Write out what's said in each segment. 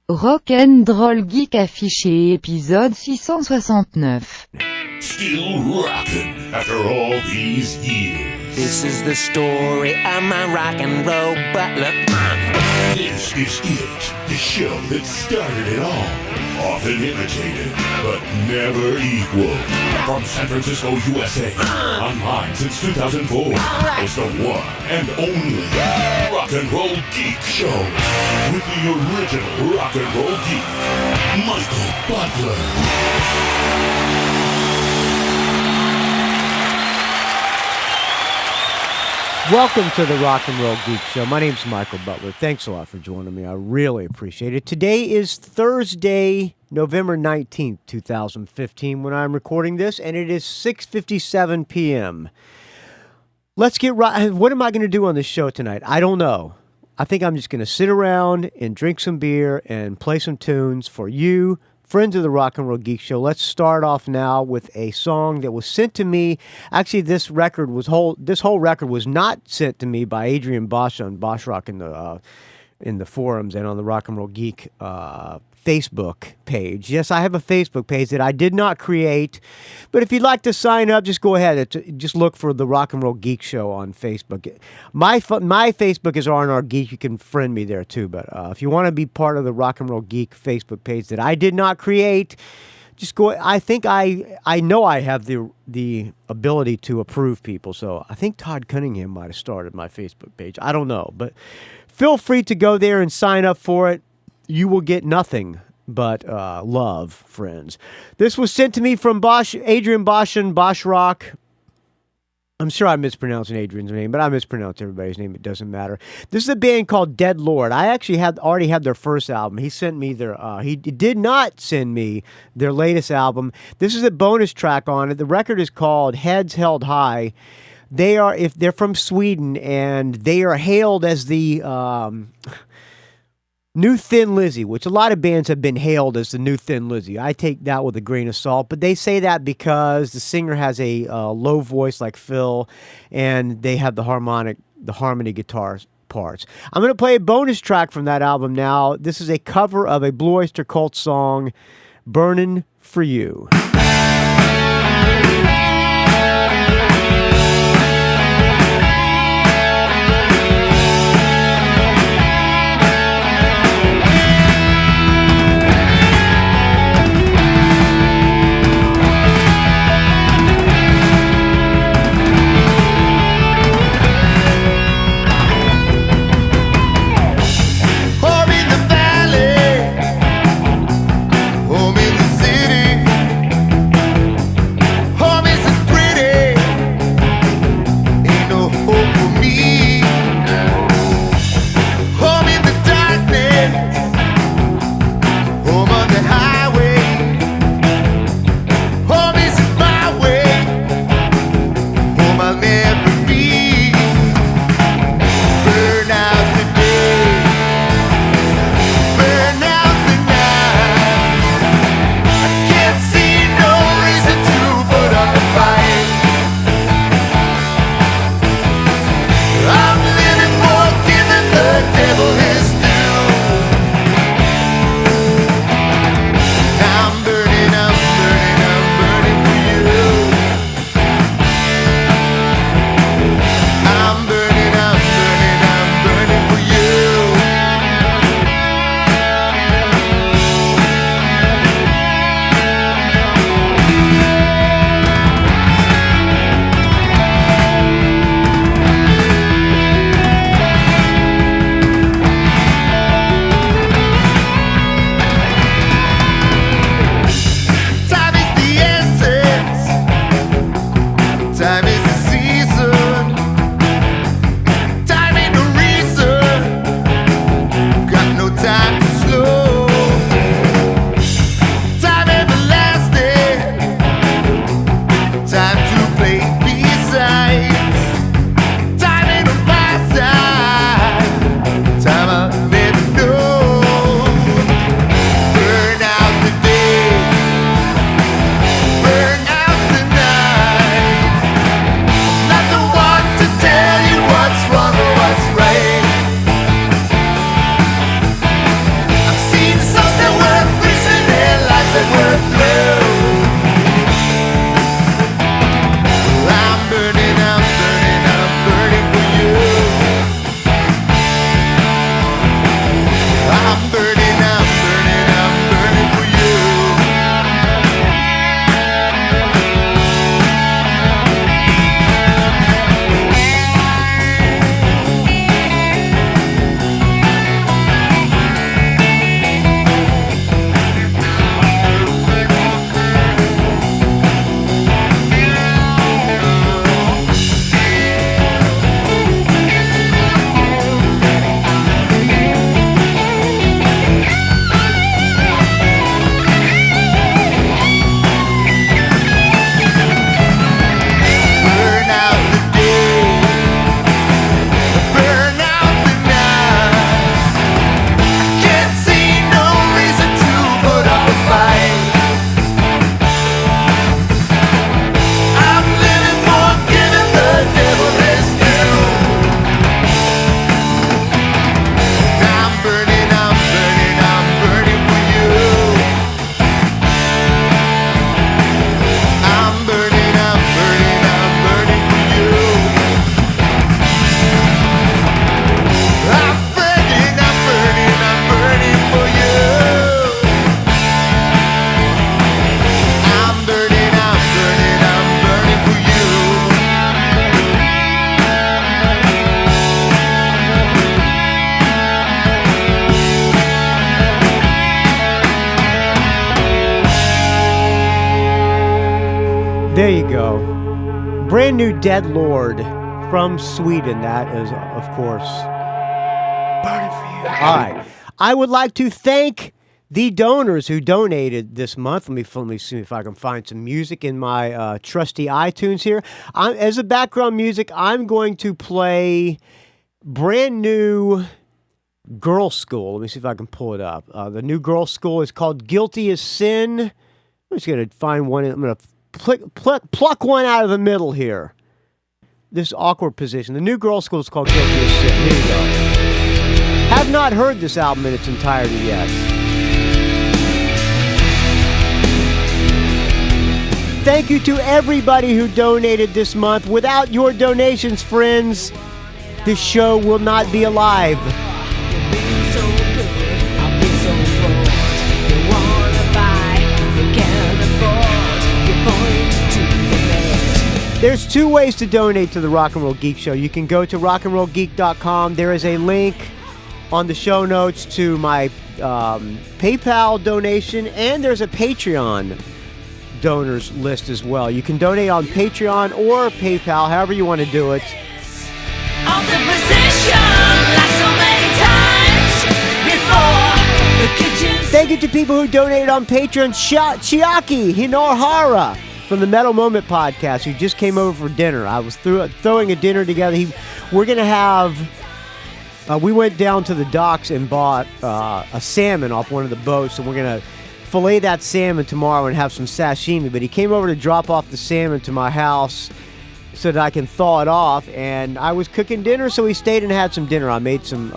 Rock'n'Roll Geek affiché épisode 669. Still rockin' after all these years. This is the story of my rock and roll butler. This is it, the show that started it all. Often imitated, but never equal. From San Francisco, USA, online since 2004. It's the one and only Rock and Roll Geek Show. With the original Rock and Roll Geek, Michael Butler. Welcome to the Rock and Roll Geek Show. My name's Michael Butler. Thanks a lot for joining me. I really appreciate it. Today is Thursday, November 19th, 2015, when I'm recording this, and it is 6:57 p.m. Let's get right. What am I going to do on this show tonight? I don't know. I think I'm just going to sit around and drink some beer and play some tunes for you, friends of the Rock and Roll Geek Show. Let's start off now with a song that was sent to me. Actually, this whole record was not sent to me by Adrian Bosch on Bosch Rock in the forums and on the Rock and Roll Geek Facebook page. Yes, I have a Facebook page that I did not create, but if you'd like to sign up, just go ahead. Just look for the Rock and Roll Geek Show on Facebook. My Facebook is R&R Geek. You can friend me there too, but if you want to be part of the Rock and Roll Geek Facebook page that I did not create, just go. I think I know I have the ability to approve people, so I think Todd Cunningham might have started my Facebook page. I don't know, but feel free to go there and sign up for it. You will get nothing but love, friends. This was sent to me from Adrian Bosch and Bosch Rock. I'm sure I'm mispronouncing Adrian's name, but I mispronounce everybody's name. It doesn't matter. This is a band called Dead Lord. I actually already had their first album. He sent me he did not send me their latest album. This is a bonus track on it. The record is called Heads Held High. They're from Sweden, and they are hailed as the New Thin Lizzy, which a lot of bands have been hailed as the New Thin Lizzy. I take that with a grain of salt, but they say that because the singer has a low voice like Phil, and they have the harmony guitar parts. I'm going to play a bonus track from that album now. This is a cover of a Blue Oyster Cult song, Burnin' For You. Home in the city, There you go. Brand new Dead Lord from Sweden. That is, of course, burning for you. All right. I would like to thank the donors who donated this month. Let me see if I can find some music in my trusty iTunes here. As a background music, I'm going to play brand new Girl School. Let me see if I can pull it up. The new Girl School is called Guilty as Sin. I'm just going to find one. I'm going to pluck one out of the middle here. This awkward position. The new Girl School is called Guilty as Sin. Here you go. Have not heard this album in its entirety yet. Thank you to everybody who donated this month. Without your donations, friends, this show will not be alive. There's two ways to donate to the Rock and Roll Geek Show. You can go to rockandrollgeek.com. There is a link on the show notes to my PayPal donation, and there's a Patreon donors list as well. You can donate on Patreon or PayPal, however you want to do it. On the position, like so many times before, the kitchen. Thank you to people who donated on Patreon. Chiaki Hinohara from the Metal Moment podcast, who just came over for dinner. I was throwing a dinner together. We're going to have... we went down to the docks and bought a salmon off one of the boats, and we're going to fillet that salmon tomorrow and have some sashimi. But he came over to drop off the salmon to my house so that I can thaw it off, and I was cooking dinner, so he stayed and had some dinner. I made some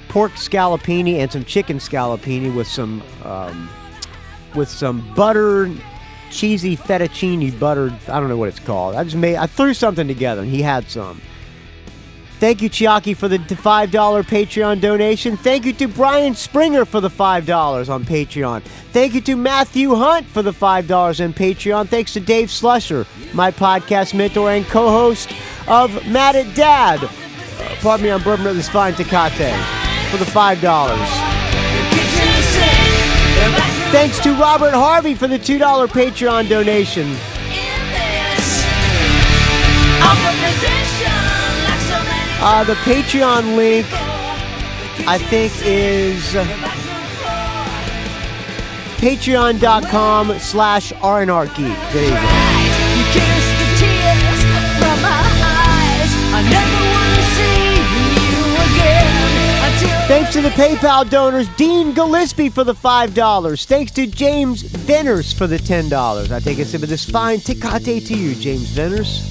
pork scallopini and some chicken scallopini with some butter, cheesy fettuccine buttered, I don't know what it's called. I threw something together, and he had some. Thank you, Chiaki, for the $5 Patreon donation. Thank you to Brian Springer for the $5 on Patreon. Thank you to Mathew Hunt for the $5 on Patreon. Thanks to Dave Slusher, my podcast mentor and co-host of Mad at Dad. Pardon me, I'm bourbon this fine Tecate for the $5. Thanks to Robert Harvey for the $2 Patreon donation. The Patreon link, I think, is patreon.com/RNRGeek. There you go. Thanks to the PayPal donors, Dean Gillispie for the $5. Thanks to James Venners for the $10. I take a sip of this fine Tecate to you, James Venners.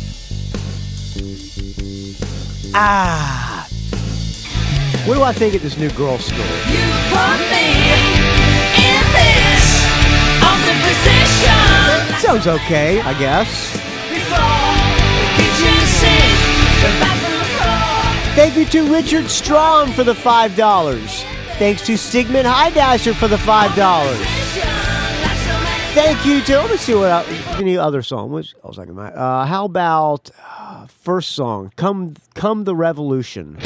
What do I think of this new Girl School? You put me in this. song's okay, I guess. Before the kitchen sink, the bathroom floor. Thank you to Richard Strom for the $5. Thanks to Sigmund Haidacher for the $5. Thank you to, let me see what any other song. Which I was talking about. How about first song, Come the Revolution.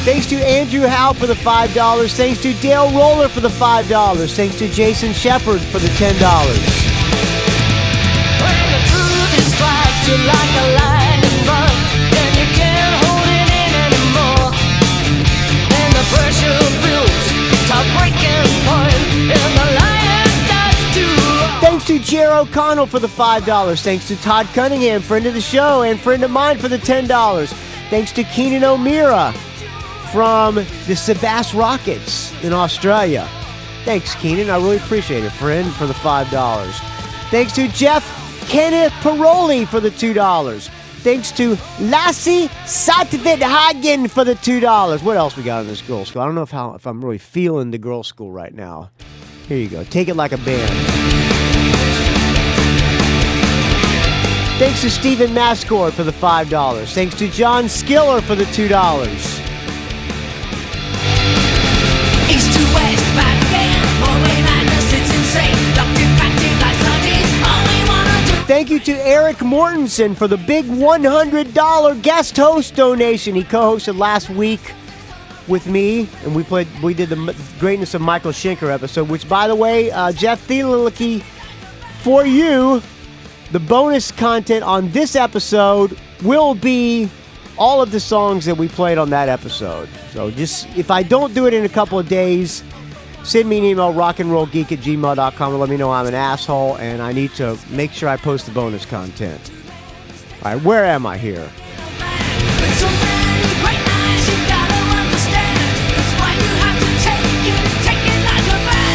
Thanks to Andrew Howe for the $5. Thanks to Dale Roller for the $5. Thanks to Jason Shepard for the $10. When the truth strikes you like a lightning bolt, and you can't hold it in anymore, and the pressure builds to breaking point, and the lion starts to roar. Thanks to Jer O'Connell for the $5. Thanks to Todd Cunningham, friend of the show and friend of mine, for the $10. Thanks to Keenan O'Meara from the Sebas Rockets in Australia. Thanks, Keenan. I really appreciate it, friend, for the $5. Thanks to Jeff Kenneth Paroli for the $2. Thanks to Lassie Satvithagen for the $2. What else we got in this girls' school? I don't know if I'm really feeling the girls' school right now. Here you go. Take it like a band. Thanks to Stephen Mascord for the $5. Thanks to John Skiller for the $2. East to west, back again, Morley madness, it's insane. Locked in, packed in like sardines, all we wanna do. Thank you to Eric Mortensen for the big $100 guest host donation. He co-hosted last week with me, and we did the Greatness of Michael Schenker episode, which, by the way, Jeff Thielelicki, for you, the bonus content on this episode will be all of the songs that we played on that episode. So just, if I don't do it in a couple of days, send me an email, rockandrollgeek@gmail.com, and let me know I'm an asshole and I need to make sure I post the bonus content. All right, where am I here? With so many great nights, you gotta understand. That's why you have to take it like a man.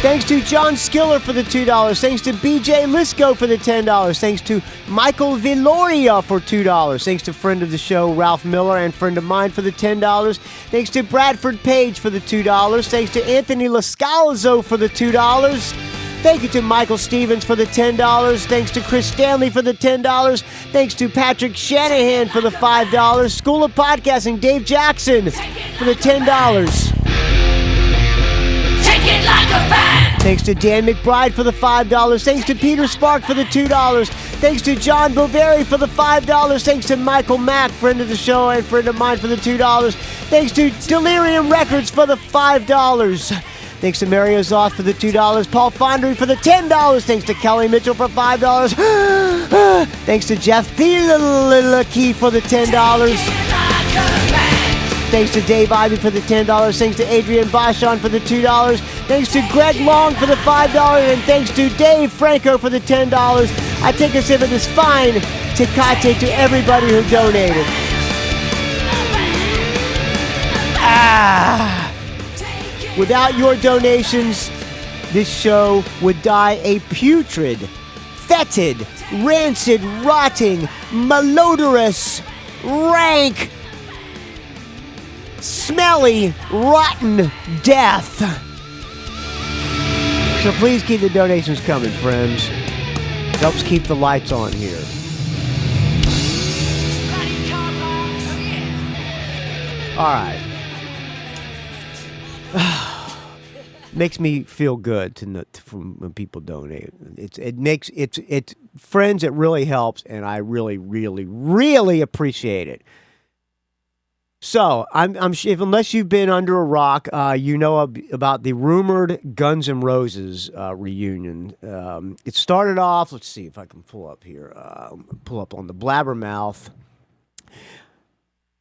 Thanks to John Skiller for the $2. Thanks to BJ Lisco for the $10. Thanks to Michael Villoria for $2. Thanks to friend of the show, Ralph Miller, and friend of mine for the $10. Thanks to Bradford Page for the $2. Thanks to Anthony Lascalzo for the $2. Thank you to Michael Stevens for the $10. Thanks to Chris Stanley for the $10. Thanks to Patrick Shanahan for the $5. School of Podcasting, Dave Jackson for the $10. Take it like a man. Thanks to Dan McBride for the $5. Thanks to Peter Spark for the $2. Thanks to John Boveri for the $5. Thanks to Michael Mack, friend of the show and friend of mine, for the $2. Thanks to Delirium Records for the $5. Thanks to Mario Zoth for the $2. Paul Fondry for the $10. Thanks to Kelly Mitchell for $5. Thanks to Jeff Thielelicki for the $10. Thanks to Dave Ivey for the $10. Thanks to Adrian Bashon for the $2. Thanks to Greg Long for the $5. And thanks to Dave Franco for the $10. I take a sip of this fine Tecate to everybody who donated. Without your donations, this show would die a putrid, fetid, rancid, rotting, malodorous, rank, smelly, rotten death. So please keep the donations coming, friends. Helps keep the lights on here. All right. Makes me feel good from when people donate. It's friends. It really helps, and I really, really, really appreciate it. So, unless you've been under a rock, you know about the rumored Guns N' Roses reunion. It started off, let's see if I can pull up here, pull up on the Blabbermouth.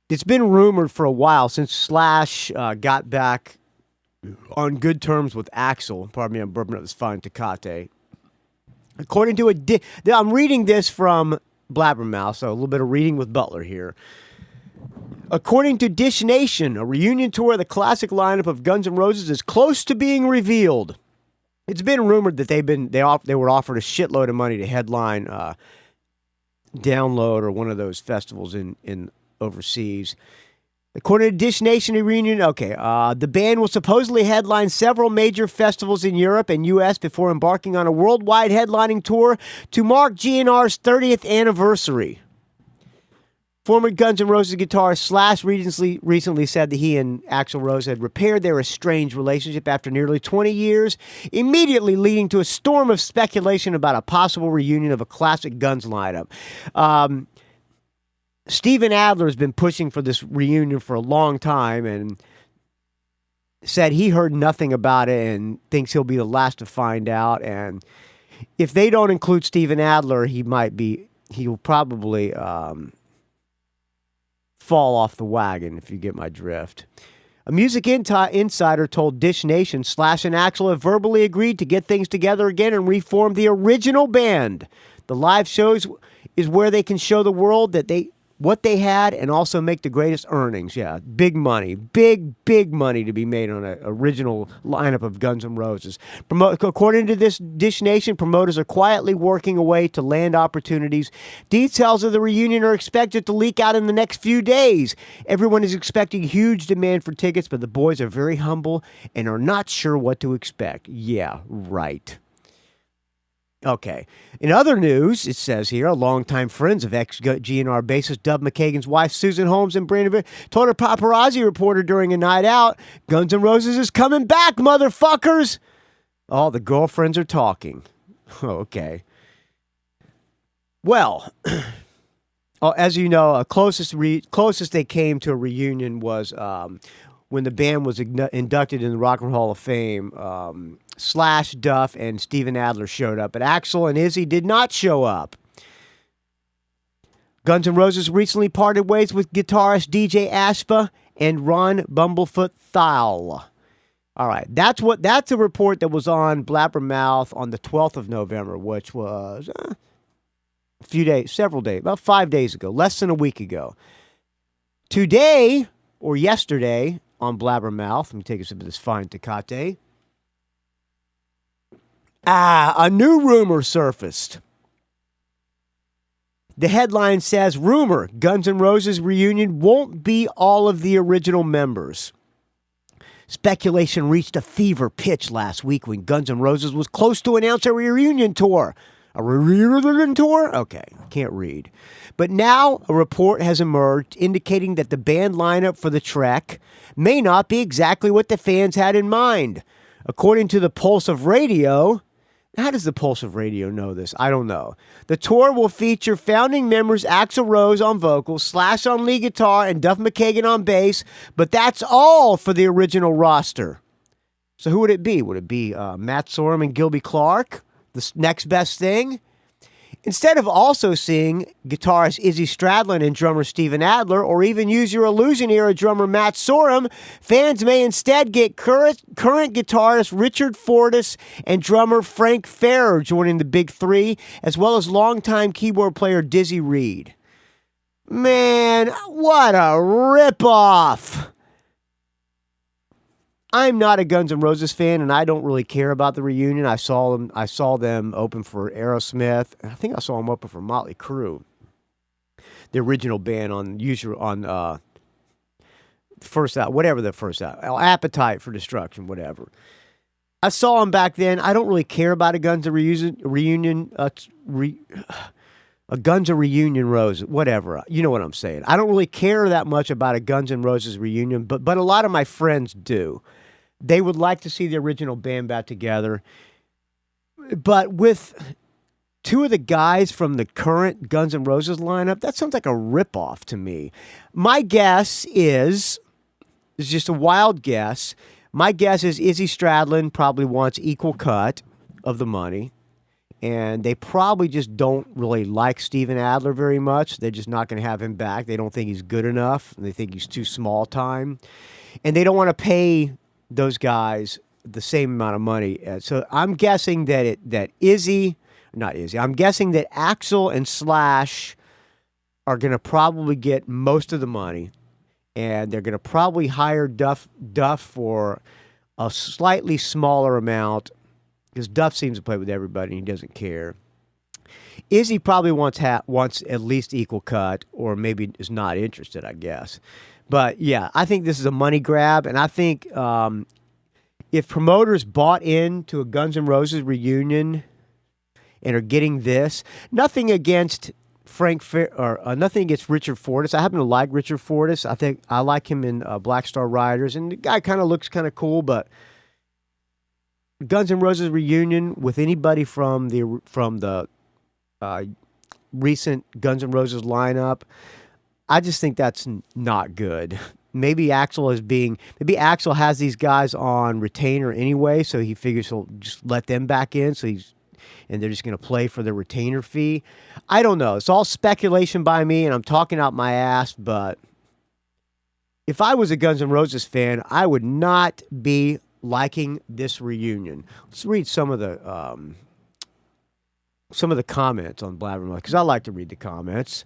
It's been rumored for a while, since Slash got back on good terms with Axl. Pardon me, I'm burping up this fine Tecate. According to I'm reading this from Blabbermouth, so a little bit of reading with Butler here. According to Dish Nation, a reunion tour of the classic lineup of Guns N' Roses is close to being revealed. It's been rumored that they were offered a shitload of money to headline Download or one of those festivals in overseas. According to Dish Nation reunion, the band will supposedly headline several major festivals in Europe and U.S. before embarking on a worldwide headlining tour to mark GNR's 30th anniversary. Former Guns N' Roses guitarist Slash recently said that he and Axl Rose had repaired their estranged relationship after nearly 20 years, immediately leading to a storm of speculation about a possible reunion of a classic Guns lineup. Steven Adler has been pushing for this reunion for a long time and said he heard nothing about it and thinks he'll be the last to find out. And if they don't include Steven Adler, he'll probably fall off the wagon, if you get my drift. A music insider told Dish Nation Slash and Axl have verbally agreed to get things together again and reform the original band. The live shows is where they can show the world what they had and also make the greatest earnings. Yeah, big money. Big money to be made on an original lineup of Guns N' Roses. According to this Dish Nation, promoters are quietly working away to land opportunities. Details of the reunion are expected to leak out in the next few days. Everyone is expecting huge demand for tickets, but the boys are very humble and are not sure what to expect. Yeah, right. Okay. In other news, it says here, longtime friends of ex-GNR bassist Dub McKagan's wife, Susan Holmes, in Brandon told a paparazzi reporter during a night out, Guns N' Roses is coming back, motherfuckers! Oh, the girlfriends are talking. Okay. Well, as you know, closest they came to a reunion was when the band was inducted in the Rock and Roll Hall of Fame. Slash, Duff, and Steven Adler showed up, but Axl and Izzy did not show up. Guns N' Roses recently parted ways with guitarist DJ Ashba and Ron Bumblefoot Thal. All right, that's a report that was on Blabbermouth on the 12th of November, which was about 5 days ago, less than a week ago. Today, or yesterday, on Blabbermouth, let me take a sip of this fine Tecate. A new rumor surfaced. The headline says, rumor, Guns N' Roses reunion won't be all of the original members. Speculation reached a fever pitch last week when Guns N' Roses was close to announce a reunion tour. A reunion tour? Okay, I can't read. But now a report has emerged indicating that the band lineup for the Trek may not be exactly what the fans had in mind. According to the Pulse of Radio, how does the Pulse of Radio know this? I don't know. The tour will feature founding members Axl Rose on vocals, Slash on lead guitar, and Duff McKagan on bass, but that's all for the original roster. So who would it be? Would it be Matt Sorum and Gilby Clarke? The next best thing? Instead of also seeing guitarist Izzy Stradlin and drummer Steven Adler, or even Use Your Illusion era drummer Matt Sorum, fans may instead get current guitarist Richard Fortus and drummer Frank Ferrer joining the Big Three, as well as longtime keyboard player Dizzy Reed. Man, what a ripoff! I'm not a Guns N' Roses fan, and I don't really care about the reunion. I saw them open for Aerosmith. I think I saw them open for Motley Crue, the original band on first out, whatever the first out, Appetite for Destruction, whatever. I saw them back then. I don't really care about a Guns N' reunion, a Guns N' reunion Roses, whatever. You know what I'm saying. I don't really care that much about a Guns N' Roses reunion, but a lot of my friends do. They would like to see the original band back together. But with two of the guys from the current Guns N' Roses lineup, that sounds like a ripoff to me. My guess is just a wild guess. My guess is Izzy Stradlin probably wants equal cut of the money. And they probably just don't really like Steven Adler very much. They're just not going to have him back. They don't think he's good enough. They think he's too small time. And they don't want to pay those guys the same amount of money. So I'm guessing that I'm guessing that Axl and Slash are going to probably get most of the money. And they're going to probably hire Duff for a slightly smaller amount, because Duff seems to play with everybody and he doesn't care. Izzy probably wants at least equal cut, or maybe is not interested, I guess. But yeah, I think this is a money grab, and I think if promoters bought into a Guns N' Roses reunion and are getting this, nothing against nothing against Richard Fortus. I happen to like Richard Fortus. I think I like him in Black Star Riders, and the guy kind of looks kind of cool. But Guns N' Roses reunion with anybody from the recent Guns N' Roses lineup, I just think that's not good. Maybe Axl has these guys on retainer anyway, so he figures he'll just let them back in. And they're just going to play for the retainer fee. I don't know. It's all speculation by me, and I'm talking out my ass, but if I was a Guns N' Roses fan, I would not be liking this reunion. Let's read some of the comments on Blabbermouth, because I like to read the comments.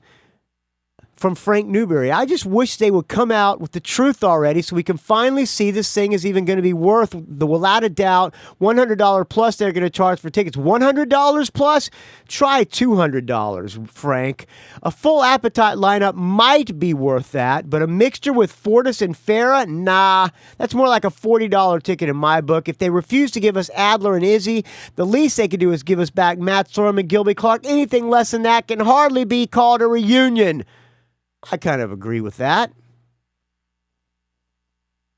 From Frank Newberry, I just wish they would come out with the truth already so we can finally see this thing is even going to be worth the, without a doubt, $100 plus they're going to charge for tickets. $100 plus? Try $200, Frank. A full Appetite lineup might be worth that, but a mixture with Fortus and Farah? Nah, that's more like a $40 ticket in my book. If they refuse to give us Adler and Izzy, the least they could do is give us back Matt Sorum and Gilby Clarke. Anything less than that can hardly be called a reunion. I kind of agree with that.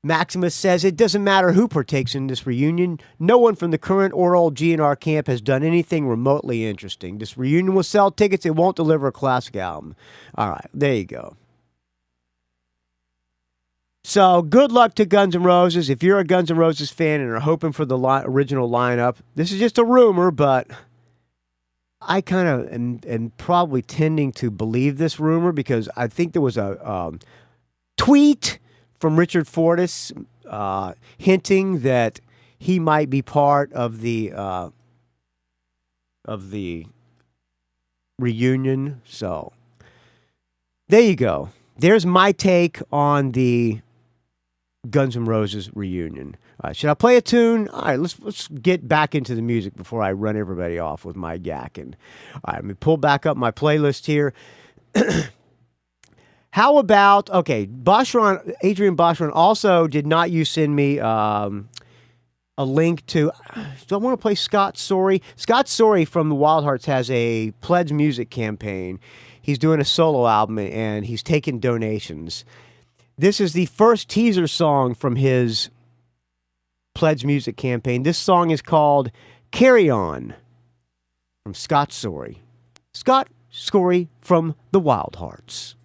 Maximus says it doesn't matter who partakes in this reunion. No one from the current or old GNR camp has done anything remotely interesting. This reunion will sell tickets. It won't deliver a classic album. All right, there you go. So good luck to Guns N' Roses. If you're a Guns N' Roses fan and are hoping for the original lineup, this is just a rumor, but I kind of am probably tending to believe this rumor because I think there was a tweet from Richard Fortus hinting that he might be part of the reunion. So there you go. There's my take on the Guns N' Roses reunion. Should I play a tune? All right, let's get back into the music before I run everybody off with my yakking. All right, let me pull back up my playlist here. How about, okay, Adrian Boschron also did not send me a link to, do I want to play Scott Sorry? Scott Sorry from the Wild Hearts has a PledgeMusic campaign. He's doing a solo album, and he's taking donations. This is the first teaser song from his PledgeMusic campaign. This song is called Carry On from Scott Sorry. Scott Sorry from the Wild Hearts.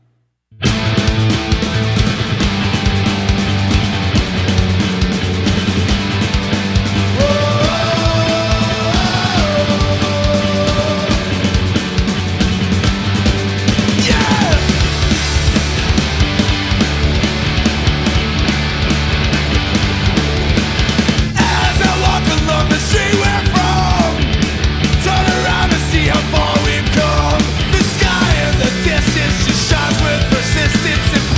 See how far we've come. The sky in the distance just shines with persistence and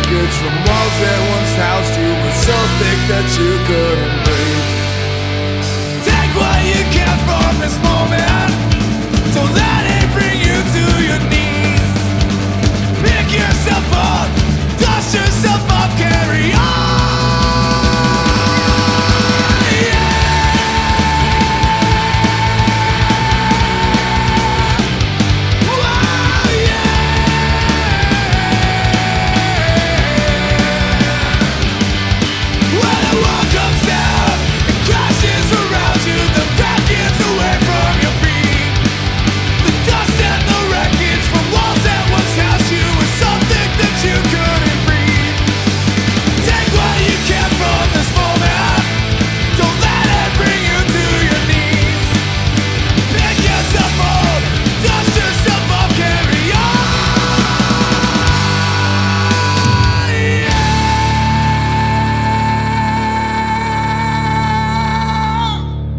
wreckage from walls that once housed you was so thick that you couldn't breathe. Take what you can from this moment. Don't let it bring you to your knees. Pick yourself up, dust yourself off, carry on.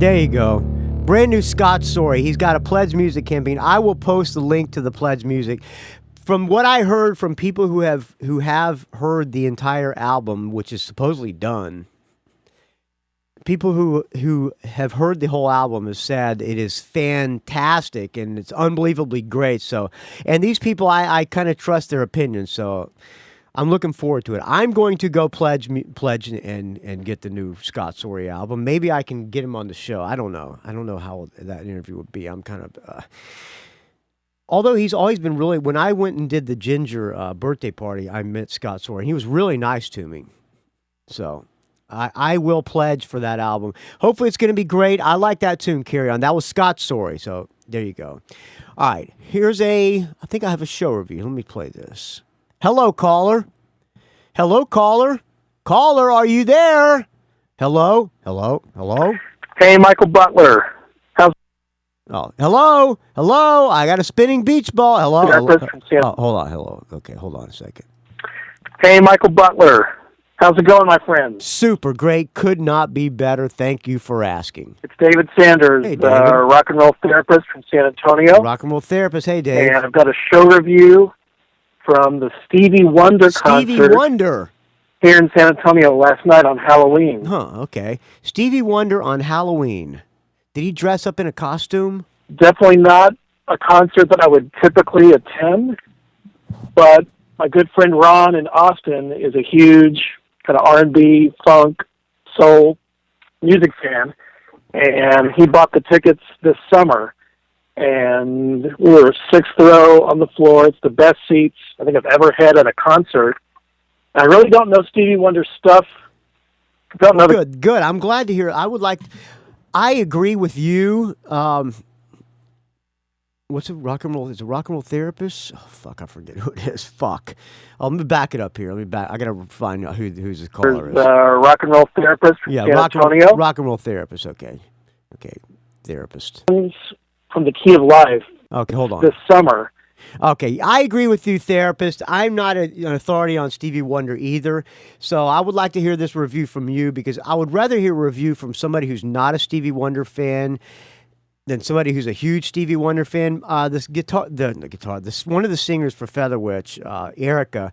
There you go. Brand new Scott story. He's got a PledgeMusic campaign. I will post the link to the PledgeMusic. From what I heard from people who have heard the entire album, which is supposedly done, people who have heard the whole album have said it is fantastic and it's unbelievably great. So, and these people, I kind of trust their opinions. So, I'm looking forward to it. I'm going to go pledge and get the new Scott Sorry album. Maybe I can get him on the show. I don't know. I don't know how that interview would be. I'm kind of... although he's always been really... When I went and did the Ginger birthday party, I met Scott Sorry, and he was really nice to me. So I will pledge for that album. Hopefully it's going to be great. I like that tune, Carry On. That was Scott Sorry, so there you go. All right, here's I think I have a show review. Let me play this. Hello, caller. Hello, caller. Caller, are you there? Hello? Hello? Hello? Hey, Michael Butler. Oh, hello? Hello? I got a spinning beach ball. Hello? Oh, hold on. Hello. Okay, hold on a second. Hey, Michael Butler. How's it going, my friend? Super great. Could not be better. Thank you for asking. It's David Sanders, hey, David. Rock and roll therapist from San Antonio. Rock and roll therapist. Hey, Dave. And I've got a show review from the Stevie Wonder concert Wonder here in San Antonio last night on Halloween. Huh, okay. Stevie Wonder on Halloween. Did he dress up in a costume? Definitely not a concert that I would typically attend, but my good friend Ron in Austin is a huge kind of R&B, funk, soul music fan, and he bought the tickets this summer. And we were sixth row on the floor. It's the best seats I think I've ever had at a concert. I really don't know Stevie Wonder's stuff. Don't know good. I'm glad to hear. I agree with you. What's a rock and roll? Is a rock and roll therapist? Oh, fuck, I forget who it is. Fuck. Let me back it up here. I gotta find out who's the caller is. Rock and roll therapist from San Antonio. Rock and roll therapist. Okay, therapist. From the Key of Life. Okay, hold on. This summer. Okay, I agree with you, therapist. I'm not an authority on Stevie Wonder either, so I would like to hear this review from you because I would rather hear a review from somebody who's not a Stevie Wonder fan than somebody who's a huge Stevie Wonder fan. One of the singers for Featherwitch, Erica,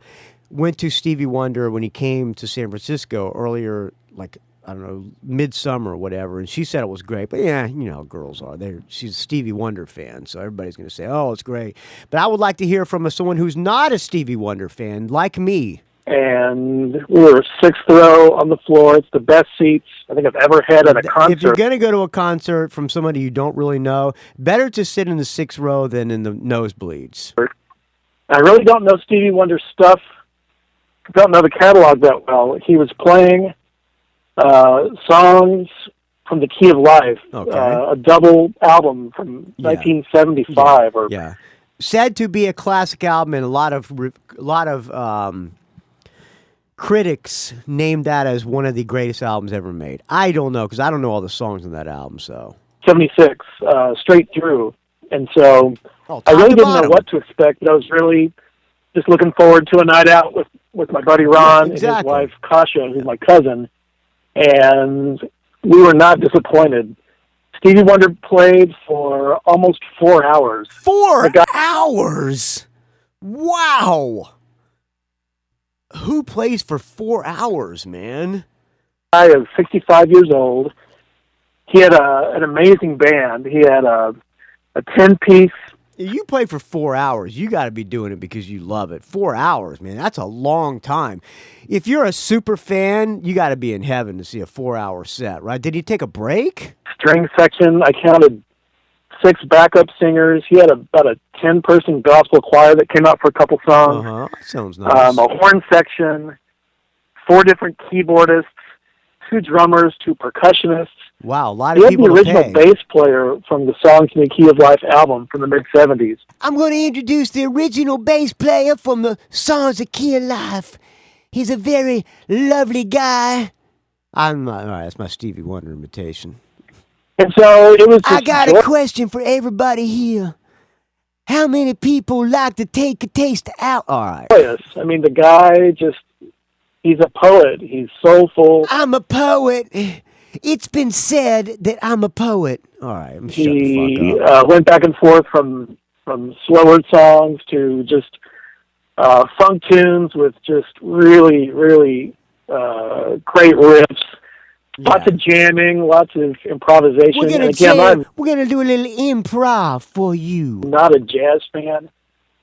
went to Stevie Wonder when he came to San Francisco earlier, I don't know, midsummer or whatever, and she said it was great. But yeah, you know how girls are. She's a Stevie Wonder fan, so everybody's going to say, oh, it's great. But I would like to hear from someone who's not a Stevie Wonder fan, like me. And we were sixth row on the floor. It's the best seats I think I've ever had at a concert. If you're going to go to a concert from somebody you don't really know, better to sit in the sixth row than in the nosebleeds. I really don't know Stevie Wonder's stuff. I don't know the catalog that well. He was playing songs from the Key of Life, a double album from 1975. Said to be a classic album, and a lot of critics named that as one of the greatest albums ever made. I don't know, because I don't know all the songs on that album. So 76, straight through. And so I really didn't know what to expect, but I was really just looking forward to a night out with my buddy Ron and his wife Kasha, who's my cousin. And we were not disappointed. Stevie Wonder played for almost 4 hours. 4 hours? Wow! who plays for 4 hours, man? Guy is 65 years old. He had an amazing band. He had a 10-piece. You play for 4 hours. You got to be doing it because you love it. 4 hours, man. That's a long time. If you're a super fan, you got to be in heaven to see a 4-hour set, right? Did he take a break? String section. I counted 6 backup singers. He had about a 10-person gospel choir that came out for a couple songs. Uh-huh. Sounds nice. A horn section. 4 different keyboardists. 2 drummers. 2 percussionists. Wow, a lot He of had people the original to pay. bass player from the Songs in the Key of Life album from the mid-'70s. I'm going to introduce the original bass player from the Songs of Key of Life. He's a very lovely guy. All right, that's my Stevie Wonder imitation. And so it was just I got a question for everybody here. How many people like to take a taste out? All right. joyous. I mean, the guy just, he's a poet. He's soulful. I'm a poet. It's been said that I'm a poet. All right, I'm shut the He fuck up. went back and forth from slower songs to just funk tunes with just really, really great riffs. Lots of jamming, lots of improvisation. We're gonna And again, I'm we're gonna do a little improv for you. not a jazz fan.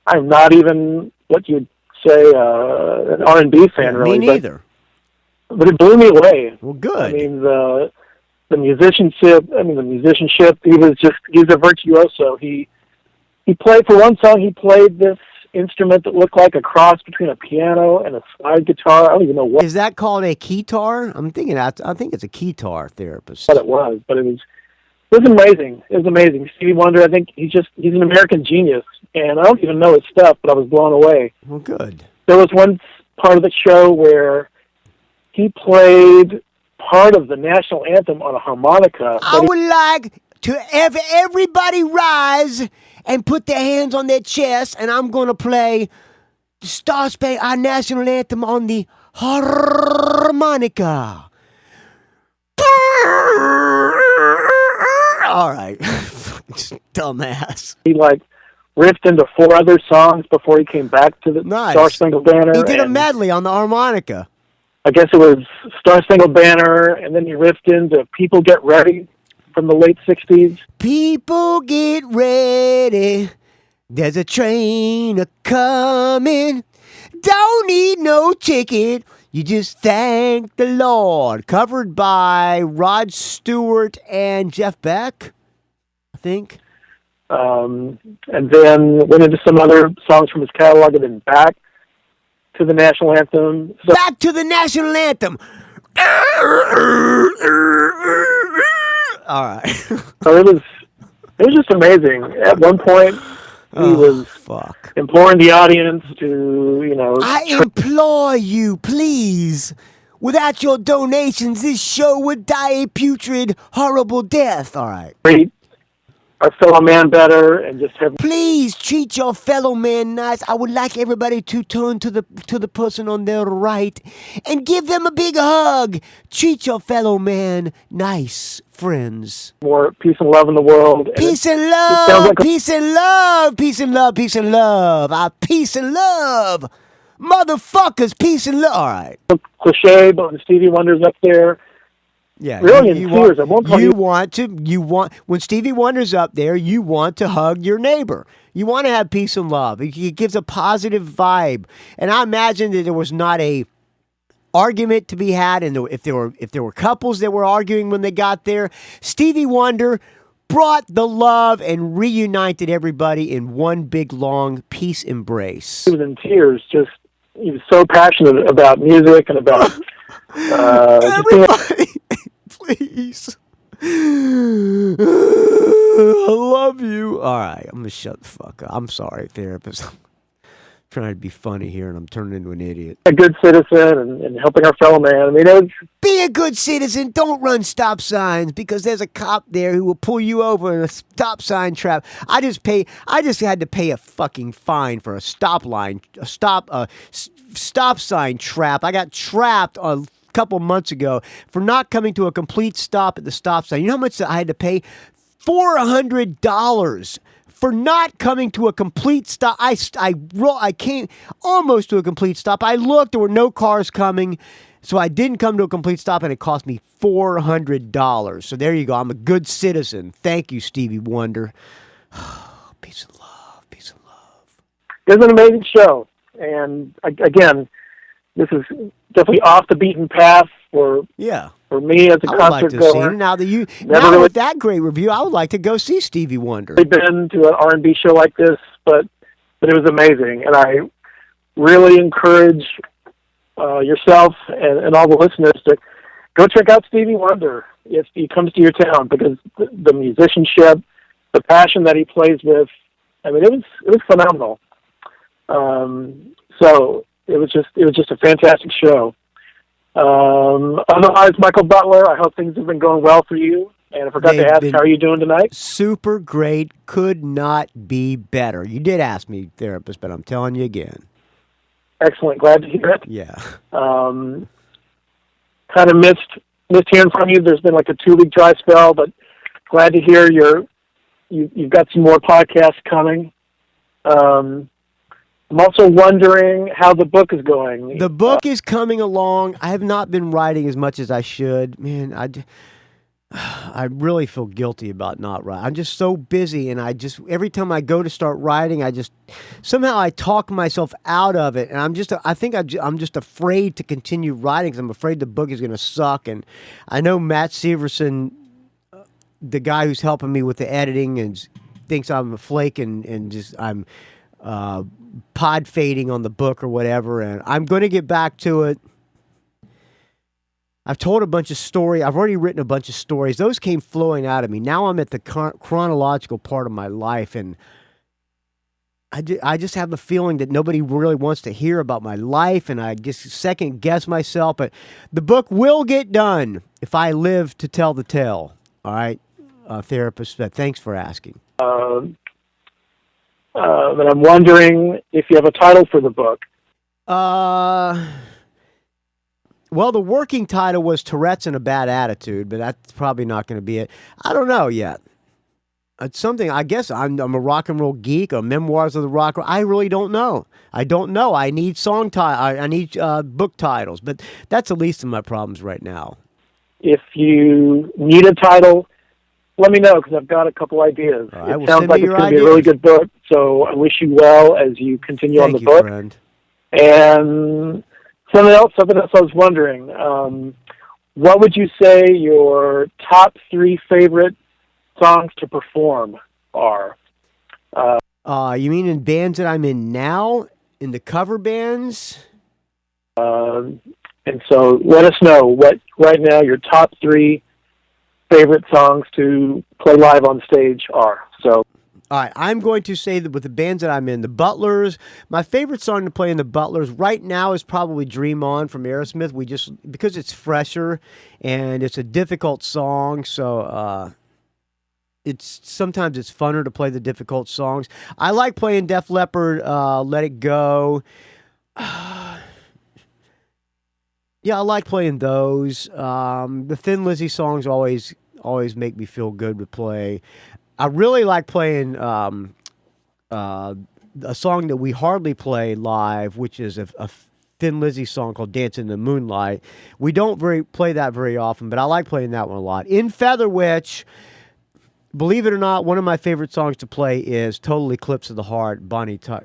I'm not even what you'd say an R&B fan, really. Me neither. But it blew me away. Well, good. I mean, the musicianship. He's a virtuoso. He played for one song. He played this instrument that looked like a cross between a piano and a slide guitar. I don't even know what Is that called a keytar? I think it's a keytar therapist. it was, but it was amazing. It was amazing. Stevie Wonder. I think he's an American genius, and I don't even know his stuff, but I was blown away. Well, good. There was one part of the show where he played part of the national anthem on a harmonica. I would like to have everybody rise and put their hands on their chest, and I'm going to play Star Spangled, our national anthem, on the harmonica. All right. Dumbass. He riffed into 4 other songs before he came back to the Nice. Star Spangled Banner. He did a and medley on the harmonica. I guess it was Star Spangled Banner, and then he riffed into People Get Ready from the late 60s. People get ready. There's a train a-coming. Don't need no ticket. You just thank the Lord. Covered by Rod Stewart and Jeff Beck, I think. And then went into some other songs from his catalog, and then back to the national anthem. So Back to the national anthem. All right. so it was just amazing. At one point, he was Fuck. imploring the audience to, I implore you, please. Without your donations, this show would die a putrid, horrible death. All right. treat our fellow man better and just have Please treat your fellow man nice. I would like everybody to turn to the person on their right and give them a big hug. Treat your fellow man nice, friends. more peace and love in the world. And Peace and sounds love, like a- peace and love, peace and love, peace and love. Peace and love. Motherfuckers, peace and love. All right. cliche, but when Stevie Wonder's up there, Yeah, really in tears. At one point, you want when Stevie Wonder's up there, you want to hug your neighbor. You want to have peace and love. It gives a positive vibe. And I imagine that there was not a argument to be had, and if there were couples that were arguing when they got there, Stevie Wonder brought the love and reunited everybody in one big long peace embrace. he was in tears. Just he was so passionate about music and about just being Everybody, please. I love you. All right, I'm gonna shut the fuck up. I'm sorry, therapist. I'm trying to be funny here, and I'm turning into an idiot. a good citizen and helping our fellow man. I mean, it was Be a good citizen. Don't run stop signs because there's a cop there who will pull you over in a stop sign trap. I just had to pay a fucking fine for a stop sign trap. I got trapped a couple months ago for not coming to a complete stop at the stop sign. You know how much I had to pay? $400 for not coming to a complete stop. I came almost to a complete stop. I looked, there were no cars coming, so I didn't come to a complete stop, and it cost me $400. So there you go. I'm a good citizen. Thank you, Stevie Wonder. Peace and love. Peace and love. It was an amazing show. And again, this is definitely off the beaten path for me as a I would concert like to goer. see him. Now that really with that great review, I would like to go see Stevie Wonder. I've been to an R&B show like this, but it was amazing. And I really encourage yourself and all the listeners to go check out Stevie Wonder if he comes to your town, because the musicianship, the passion that he plays with, I mean, it was phenomenal. So it was just a fantastic show. Otherwise, Michael Butler, I hope things have been going well for you. And I forgot to ask, how are you doing tonight? Super great. Could not be better. You did ask me, therapist, but I'm telling you again. Excellent. Glad to hear it. Yeah. Kind of missed hearing from you. There's been like a 2-week dry spell, but glad to hear you've got some more podcasts coming. I'm also wondering how the book is going. The book is coming along. I have not been writing as much as I should. Man, I really feel guilty about not writing. I'm just so busy, and every time I go to start writing, somehow I talk myself out of it, and I'm just afraid to continue writing because I'm afraid the book is going to suck. And I know Matt Severson, the guy who's helping me with the editing, and thinks I'm a flake and just I'm pod fading on the book or whatever, and I'm going to get back to it. I've told a bunch of stories. I've already written a bunch of stories. Those came flowing out of me. Now I'm at the chronological part of my life, and I just have the feeling that nobody really wants to hear about my life, and I just second guess myself. But the book will get done if I live to tell the tale. All right, therapist. Thanks for asking. But I'm wondering if you have a title for the book. Well, the working title was Tourette's and a Bad Attitude, but that's probably not going to be it. I don't know yet. It's something, I guess I'm a rock and roll geek, or memoirs of the rock. I really don't know. I don't know. I need I need book titles, but that's the least of my problems right now. If you need a title, let me know, because I've got a couple ideas. Right, it sounds like it's going to be a really good book, so I wish you well as you continue on the book. Friend. And something else I was wondering, what would you say your top 3 favorite songs to perform are? You mean in bands that I'm in now? In the cover bands? And so let us know what right now your top 3 favorite songs to play live on stage are. So, all right, I'm going to say that with the bands that I'm in, the Butlers, my favorite song to play in the Butlers right now is probably Dream On from Aerosmith. Because it's fresher and it's a difficult song, so sometimes it's funner to play the difficult songs. I like playing Def Leppard, Let It Go. Yeah, I like playing those. The Thin Lizzy songs always make me feel good to play. I really like playing a song that we hardly play live, which is a Thin Lizzy song called Dancing in the Moonlight. We don't play that very often, but I like playing that one a lot. In Featherwitch, believe it or not, one of my favorite songs to play is Total Eclipse of the Heart, Bonnie Tyler.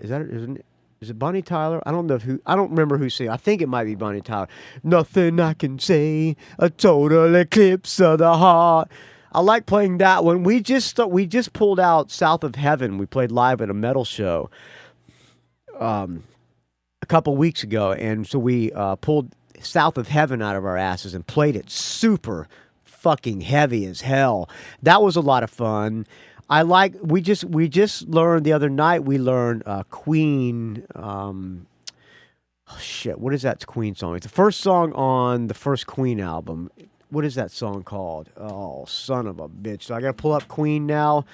Is it Bonnie Tyler? I don't remember who sings. I think it might be Bonnie Tyler. Nothing I can say, a total eclipse of the heart. I like playing that one. We just pulled out South of Heaven. We played live at a metal show a couple weeks ago, and so we pulled South of Heaven out of our asses and played it super fucking heavy as hell. That was a lot of fun. We just learned the other night. We learned Queen. What is that Queen song? It's the first song on the first Queen album. What is that song called? Oh, son of a bitch! So I gotta pull up Queen now.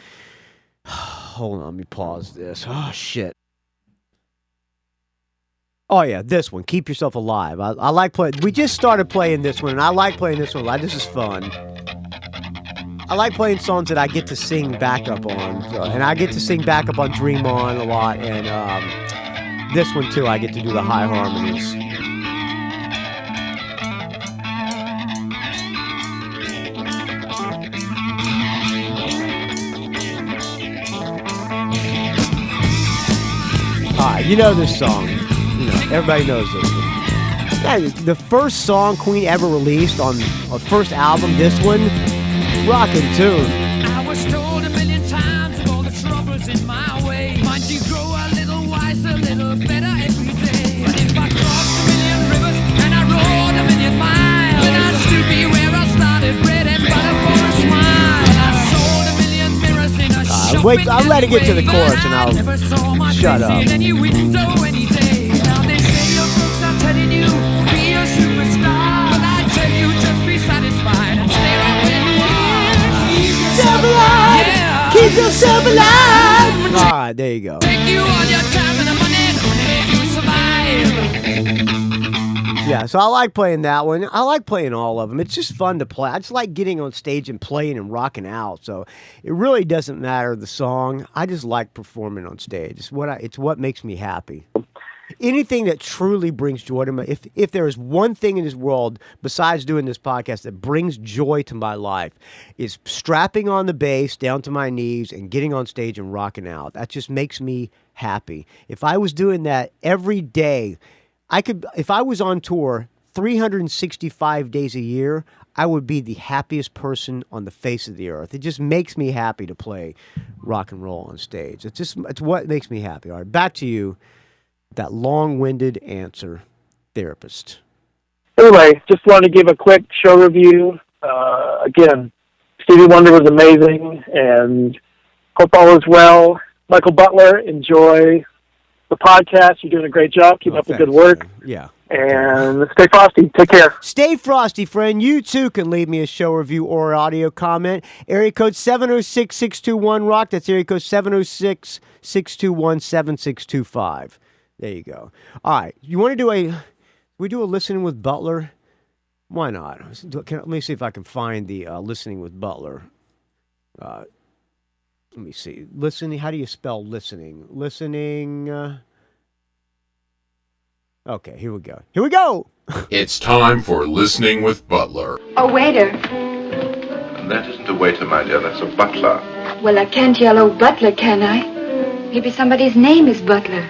Hold on, let me pause this. Oh shit. Oh yeah, this one. Keep Yourself Alive. I like playing. We just started playing this one, and I like playing this one. This is fun. I like playing songs that I get to sing backup on, and I get to sing backup on Dream On a lot, and this one too, I get to do the high harmonies. Alright, you know this song. You know, everybody knows this one. Yeah, the first song Queen ever released on her first album, this one, rockin' tune. I was told a million times of all the troubles in my way. Might you grow a little wiser, a little better every day. But if I crossed a million rivers and I rode a million miles, then I'd still be where I started, bread and butter for a smile. I sold a million mirrors in a shop. Wait, I'll let it get to the chorus and I'll shut up. Any window, any day. Now they say your books are telling you be a superstar, but I tell you just be satisfied and stay right where you are. Keep yourself alive. Yeah. Keep yourself alive. All right, there you go. Take you all your time and the money to make you survive. Yeah, so I like playing that one. I like playing all of them. It's just fun to play. I just like getting on stage and playing and rocking out. So it really doesn't matter the song. I just like performing on stage. It's what makes me happy. Anything that truly brings joy to my... If there is one thing in this world, besides doing this podcast, that brings joy to my life, is strapping on the bass down to my knees and getting on stage and rocking out. That just makes me happy. If I was doing that every day... if I was on tour 365 days a year, I would be the happiest person on the face of the earth. It just makes me happy to play rock and roll on stage. It's what makes me happy. All right, back to you, that long-winded answer, therapist. Anyway, just wanted to give a quick show review. Again, Stevie Wonder was amazing, and hope all is well. Michael Butler, enjoy the podcast. You're doing a great job. Keep up the good work. Yeah. And stay frosty. Take care. Stay frosty, friend. You, too, can leave me a show review or audio comment. Area code 706-621-ROCK. That's area code 706-621-7625. There you go. All right. You want to do we do a Listening with Butler? Why not? Let me see if I can find the Listening with Butler. Let me see. Listening. How do you spell listening? Listening. Okay, here we go. Here we go! It's time for Listening with Butler. Oh, waiter. That isn't a waiter, my dear. That's a butler. Well, I can't yell, oh, Butler, can I? Maybe somebody's name is Butler.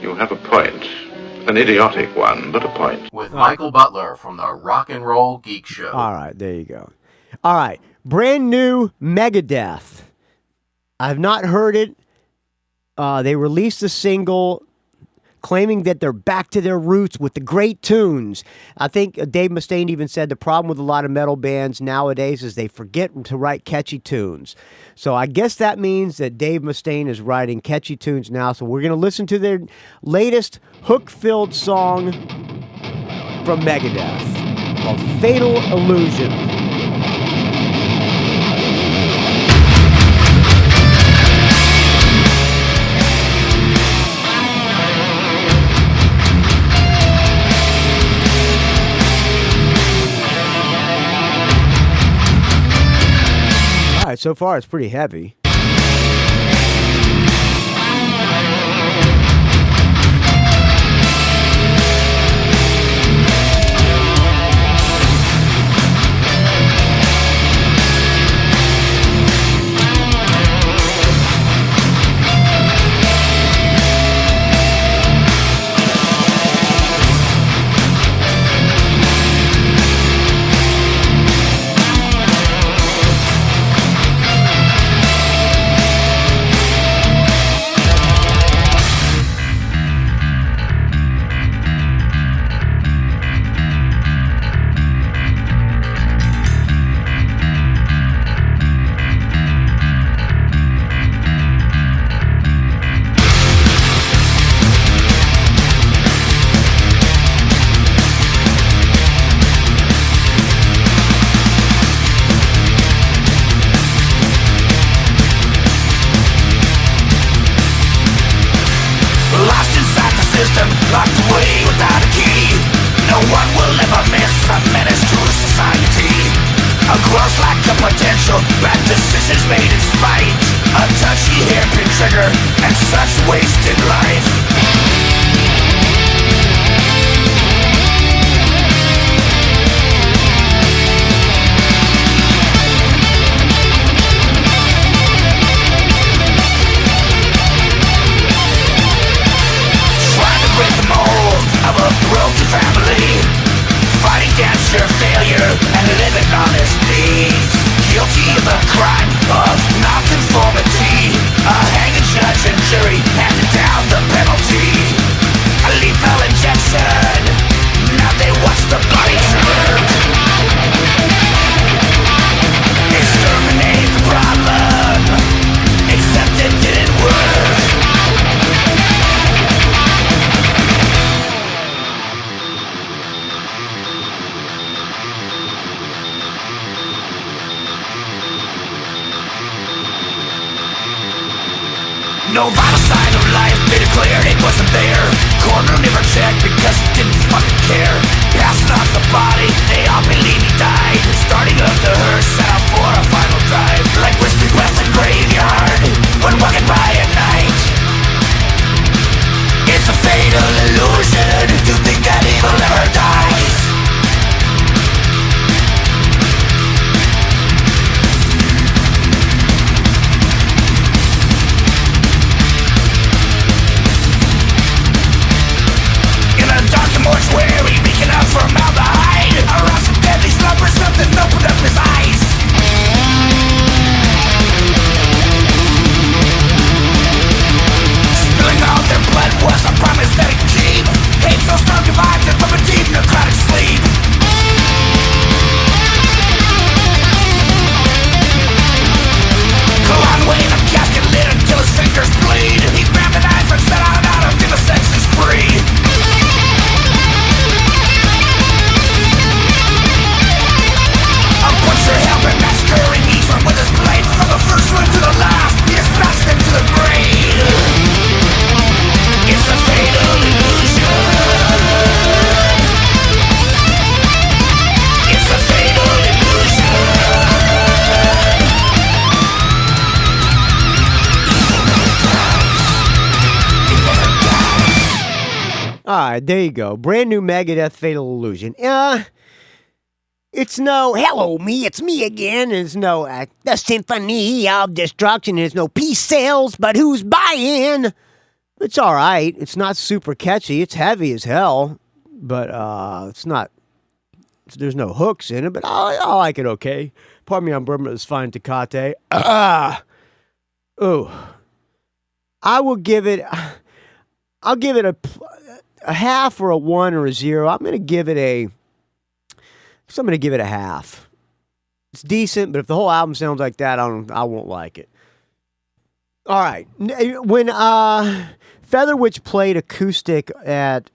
You have a point. An idiotic one, but a point. With Michael Butler from the Rock and Roll Geek Show. All right, there you go. All right, brand new Megadeth. I've not heard it. They released a single claiming that they're back to their roots with the great tunes. I think Dave Mustaine even said the problem with a lot of metal bands nowadays is they forget to write catchy tunes. So I guess that means that Dave Mustaine is writing catchy tunes now. So we're going to listen to their latest hook-filled song from Megadeth called Fatal Illusion. So far, it's pretty heavy. A gross lack of potential, bad decisions made in spite. A touchy hairpin trigger, and such wasted life. Trying to break the mold of a broken family, fighting against your failure and living honest needs. Guilty of the crime of nonconformity. A hanging judge and jury handed down the penalty. A lethal injection. Now they watch the body jerk. Exterminate the problem, except it didn't work. No vital sign of life, they declared it wasn't there. Coroner never checked because he didn't fucking care. Passing off the body, they all believe he died. Starting up the hearse, set out for a final drive. Like whiskey past a graveyard, when walking by at night. It's a fatal illusion to think that evil never dies. Mortuary, reaching out for formaldehyde. Around some deadly slumber, something opened up his eyes. Spilling all their blood was a promise that he'd keep. Hate so strong divides it from a deep necrotic sleep. Colon weighing a casket lid until his fingers bleed. He grabbed the knife and set out of vivisection spree. Butcher helping massacring each one with his blade. From the first one to the last, he dispatched them to the grave. It's a fatal illusion. It's a fatal illusion. It never dies. Alright, there you go. Brand new Megadeth Fatal Illusion. It's no, hello me, it's me again. It's no, the symphony of destruction. There's no peace sales, but who's buying? It's alright. It's not super catchy. It's heavy as hell. But it's not, there's no hooks in it, but I like it okay. Pardon me, I'm Burma is fine Tecate. Ooh. I'll give it a half or a 1 or a 0. I'm going to give it a half. It's decent, but if the whole album sounds like that, I won't like it. All right. When Featherwitch played acoustic at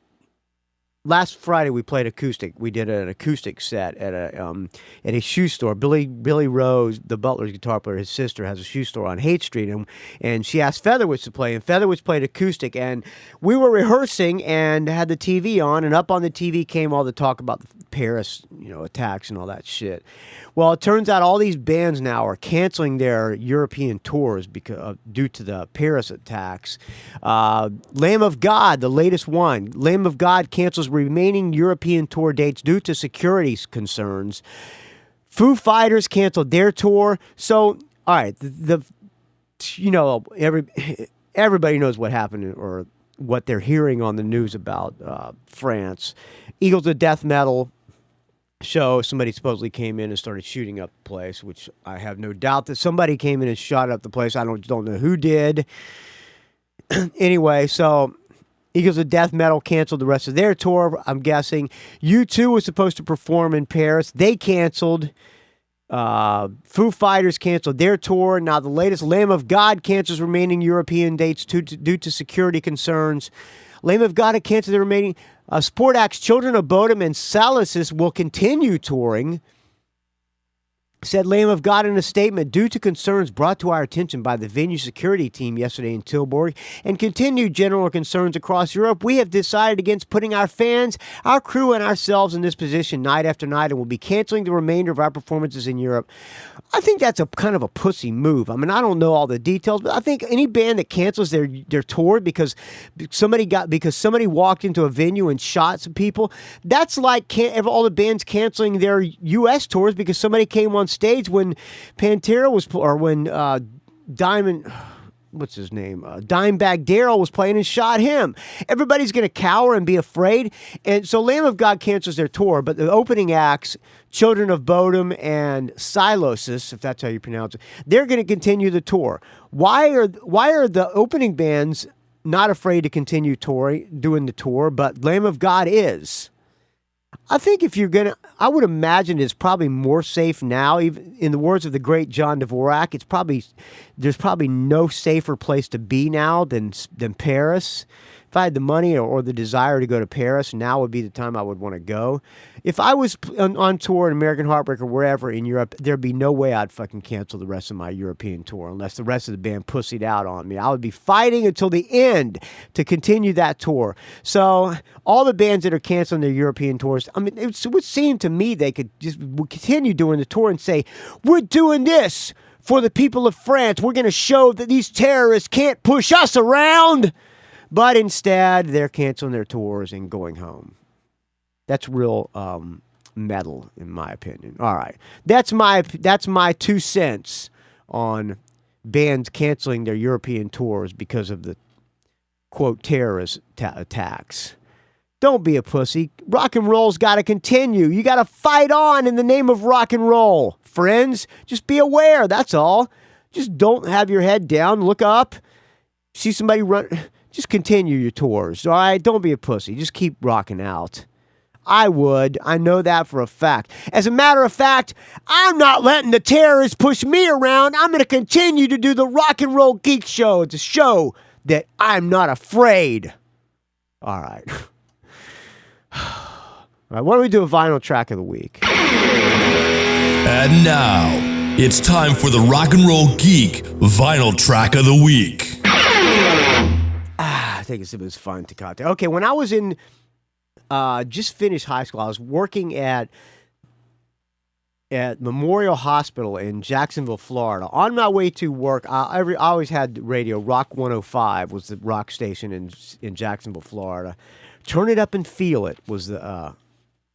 last Friday, we played acoustic. We did an acoustic set at a shoe store. Billy Rose, the Butler's guitar player, his sister has a shoe store on Haight Street, and she asked Featherwitch to play, and Featherwitch played acoustic, and we were rehearsing and had the TV on, and up on the TV came all the talk about the Paris, attacks and all that shit. Well, it turns out all these bands now are canceling their European tours because due to the Paris attacks. Lamb of God, the latest one. Lamb of God cancels remaining European tour dates due to security concerns. Foo Fighters canceled their tour. So, all right, everybody knows what happened or what they're hearing on the news about France. Eagles of Death Metal show, somebody supposedly came in and started shooting up the place, which I have no doubt that somebody came in and shot up the place. I don't know who did. Anyway, so Eagles of Death Metal canceled the rest of their tour, I'm guessing. U2 was supposed to perform in Paris. They canceled. Foo Fighters canceled their tour. Now the latest, Lamb of God cancels remaining European dates due to security concerns. Lamb of God had canceled the remaining. Sport acts Children of Bodom and Salicis will continue touring. Said Lamb of God in a statement, due to concerns brought to our attention by the venue security team yesterday in Tilburg and continued general concerns across Europe, we have decided against putting our fans, our crew, and ourselves in this position night after night and will be canceling the remainder of our performances in Europe. I think that's a kind of a pussy move. I mean, I don't know all the details, but I think any band that cancels their tour because somebody walked into a venue and shot some people, that's like all the bands canceling their U.S. tours because somebody came on stage when Pantera was, or when Dimebag Darrell was playing and shot him. Everybody's going to cower and be afraid. And so Lamb of God cancels their tour, but the opening acts, Children of Bodom and Silosis, if that's how you pronounce it, they're going to continue the tour. Why are the opening bands not afraid to continue doing the tour, but Lamb of God is? I think I would imagine it's probably more safe now. Even in the words of the great John Dvorak, there's probably no safer place to be now than Paris. If I had the money or the desire to go to Paris, now would be the time I would want to go. If I was on tour in American Heartbreak or wherever in Europe, there'd be no way I'd fucking cancel the rest of my European tour unless the rest of the band pussied out on me. I would be fighting until the end to continue that tour. So all the bands that are canceling their European tours, I mean, it would seem to me they could just continue doing the tour and say, we're doing this for the people of France. We're going to show that these terrorists can't push us around. But instead, they're canceling their tours and going home. That's real metal, in my opinion. All right, that's my 2 cents on bands canceling their European tours because of the quote terrorist attacks. Don't be a pussy. Rock and roll's got to continue. You got to fight on in the name of rock and roll, friends. Just be aware. That's all. Just don't have your head down. Look up. See somebody run. Just continue your tours, all right? Don't be a pussy. Just keep rocking out. I would. I know that for a fact. As a matter of fact, I'm not letting the terrorists push me around. I'm going to continue to do the Rock and Roll Geek Show. It's a show that I'm not afraid. All right. All right, why don't we do a vinyl track of the week? And now, it's time for the Rock and Roll Geek Vinyl Track of the Week. I think it was fun to cut. Okay, when I was in, just finished high school, I was working at Memorial Hospital in Jacksonville, Florida. On my way to work, I always had the radio. Rock 105 was the rock station in Jacksonville, Florida. Turn it up and feel it was the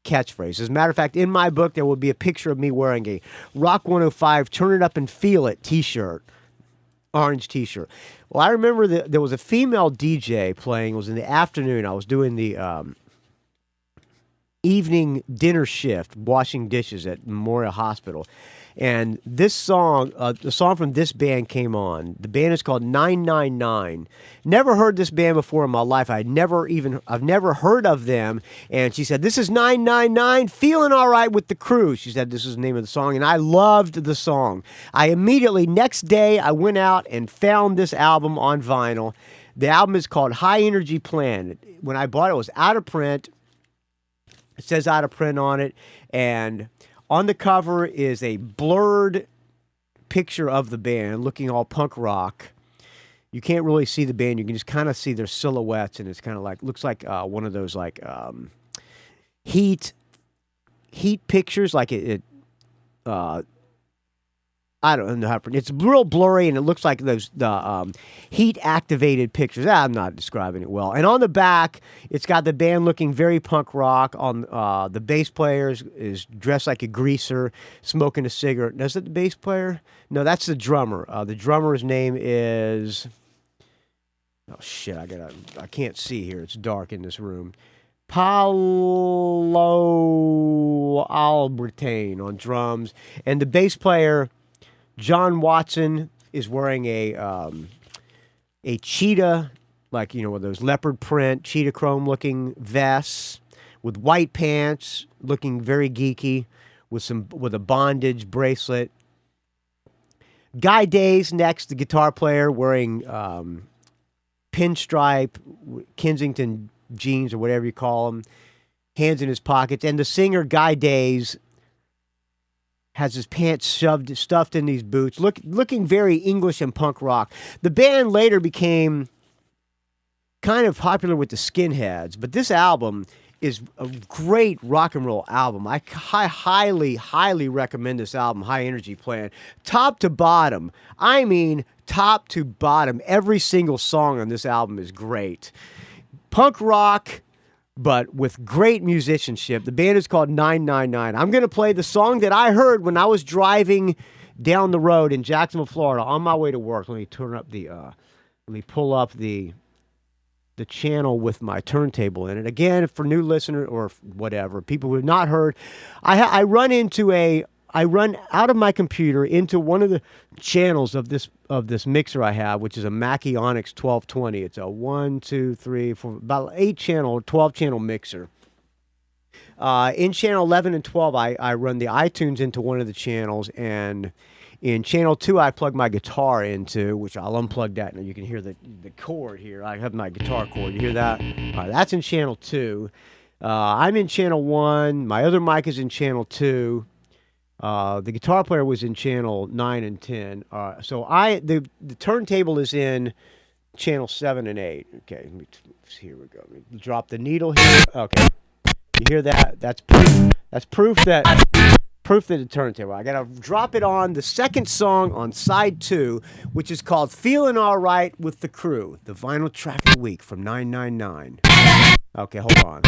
catchphrase. As a matter of fact, in my book, there will be a picture of me wearing a Rock 105 Turn It Up and Feel It t-shirt. Orange t-shirt. Well, I remember that there was a female DJ playing. It was in the afternoon. I was doing the evening dinner shift, washing dishes at Memorial Hospital. And this song, the song from this band came on. The band is called 999. Never heard this band before in my life. I've never heard of them. And she said, "This is 999, feeling all right with the crew." She said this is the name of the song, and I loved the song. I immediately, next day, I went out and found this album on vinyl. The album is called High Energy Plan. When I bought it, it was out of print. It says out of print on it, and on the cover is a blurred picture of the band looking all punk rock. You can't really see the band. You can just kind of see their silhouettes, and it's kind of like, looks like one of those like heat pictures, like I don't know how to. It's real blurry, and it looks like those heat-activated pictures. I'm not describing it well. And on the back, it's got the band looking very punk rock. On the bass player is dressed like a greaser, smoking a cigarette. Is it the bass player? No, that's the drummer. The drummer's name is. Oh shit! I can't see here. It's dark in this room. Paolo Albertine on drums, and the bass player, John Watson, is wearing a cheetah, like, you know, with those leopard print, cheetah chrome looking vests with white pants, looking very geeky, with a bondage bracelet. Guy Day's next, the guitar player, wearing pinstripe Kensington jeans or whatever you call them, hands in his pockets, and the singer Guy Day's has his pants stuffed in these boots, looking very English and punk rock. The band later became kind of popular with the skinheads, but this album is a great rock and roll album. I highly, highly recommend this album, High Energy Plan. Top to bottom. I mean, top to bottom. Every single song on this album is great. Punk rock, but with great musicianship. The band is called 999. I'm going to play the song that I heard when I was driving down the road in Jacksonville, Florida, on my way to work. Let me turn up let me pull up the channel with my turntable in it. Again, for new listeners or whatever, people who have not heard, I run out of my computer into one of the channels of this mixer I have, which is a Mackie Onyx 1220. It's a 1, 2, 3, 4, about 12 channel mixer. In channel 11 and 12, I run the iTunes into one of the channels, and in channel 2, I plug my guitar into, which I'll unplug that. Now you can hear the cord here. I have my guitar cord. You hear that? All right, that's in channel 2. I'm in channel 1. My other mic is in channel 2. The guitar player was in channel 9 and 10. So the turntable is in channel 7 and 8. Okay, here we go. Let me drop the needle here. Okay, you hear that? That's proof that the turntable. I gotta drop it on the second song on side 2, which is called "Feeling All Right with the Crew," the vinyl track of the week from 999. Okay, hold on.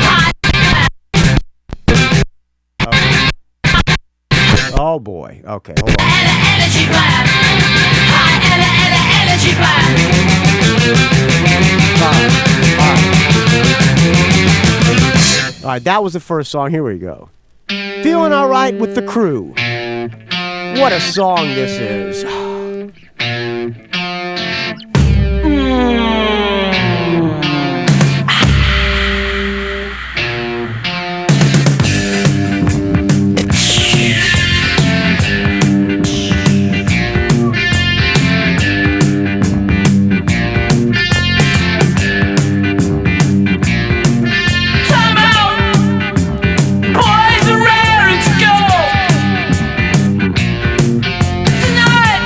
Okay. Oh boy. Okay, hold on. Energy plan. Energy All right, that was the first song. Here we go. Feeling All Right with the Crew. What a song this is. Boys are raring to go. Tonight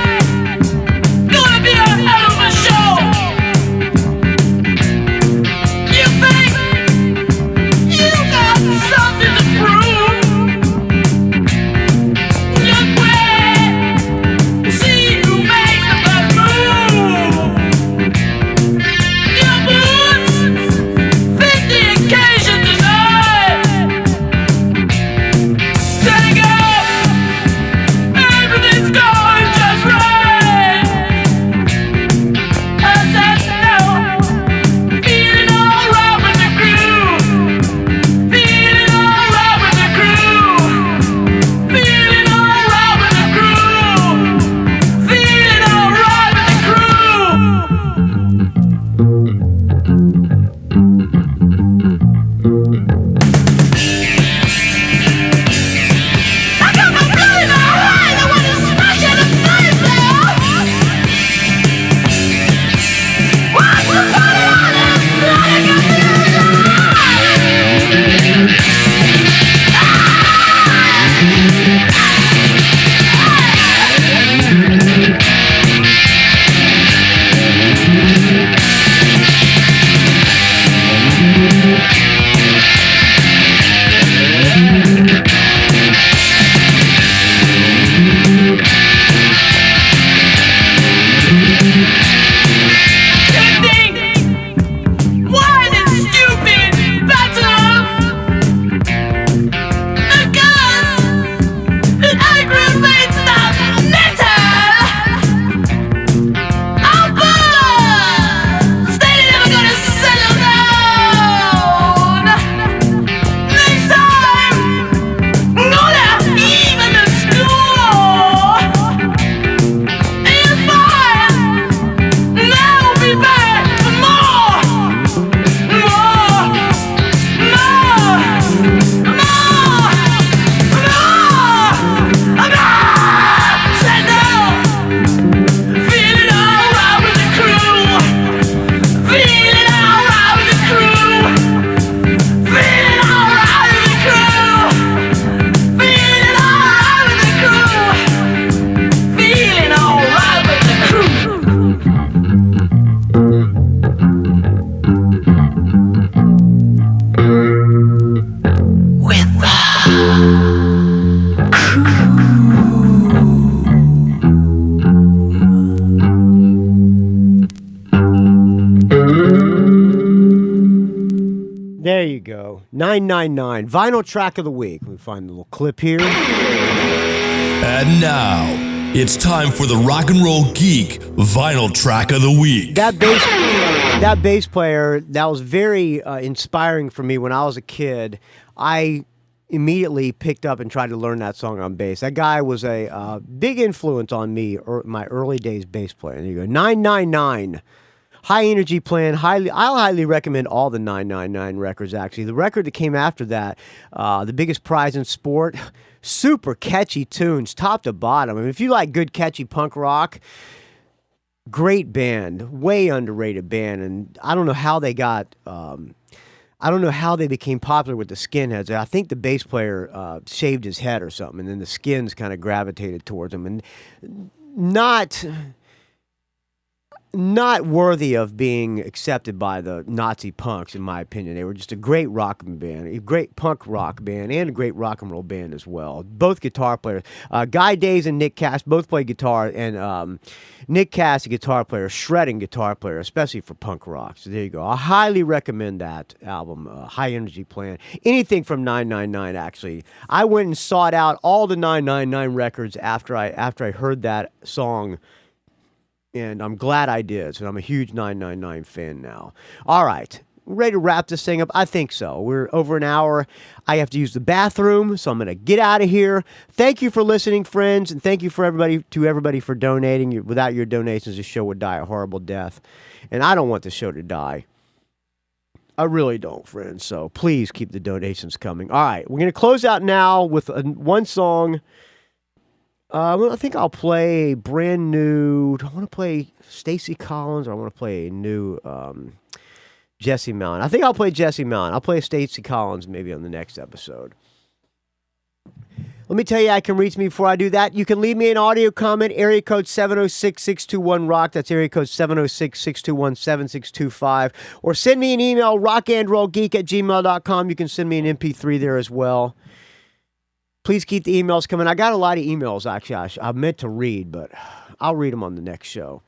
There you go. 999. Vinyl track of the week. We find a little clip here. And now, it's time for the Rock and Roll Geek Vinyl Track of the Week. That bass player, that was very inspiring for me when I was a kid. I immediately picked up and tried to learn that song on bass. That guy was a big influence on me, or my early days bass player. There you go. 999. High energy plan. I'll highly recommend all the 999 records, actually. The record that came after that, The Biggest Prize in Sport, super catchy tunes, top to bottom. I mean, if you like good, catchy punk rock, great band, way underrated band. And I don't know how they got, I don't know how they became popular with the skinheads. I think the bass player shaved his head or something, and then the skins kind of gravitated towards him. And not worthy of being accepted by the Nazi punks, in my opinion. They were just a great rock band, a great punk rock band, and a great rock and roll band as well. Both guitar players. Guy Days and Nick Cass both play guitar, and Nick Cass, a guitar player, shredding guitar player, especially for punk rock. So there you go. I highly recommend that album, High Energy Plan. Anything from 999, actually. I went and sought out all the 999 records after I heard that song, and I'm glad I did. So I'm a huge 999 fan now. All right. Ready to wrap this thing up? I think so. We're over an hour. I have to use the bathroom, so I'm going to get out of here. Thank you for listening, friends, and thank you for everybody for donating. Without your donations, the show would die a horrible death. And I don't want the show to die. I really don't, friends. So please keep the donations coming. All right. We're going to close out now with one song. I think I'll play brand new. Do I want to play Stacey Collins, or I want to play a new Jesse Malin? I think I'll play Jesse Malin. I'll play Stacey Collins maybe on the next episode. Let me tell you, I can reach me before I do that. You can leave me an audio comment, area code 706-621-ROCK. That's area code 706-621-7625. Or send me an email, rockandrollgeek@gmail.com. You can send me an MP3 there as well. Please keep the emails coming. I got a lot of emails, actually. I meant to read, but I'll read them on the next show.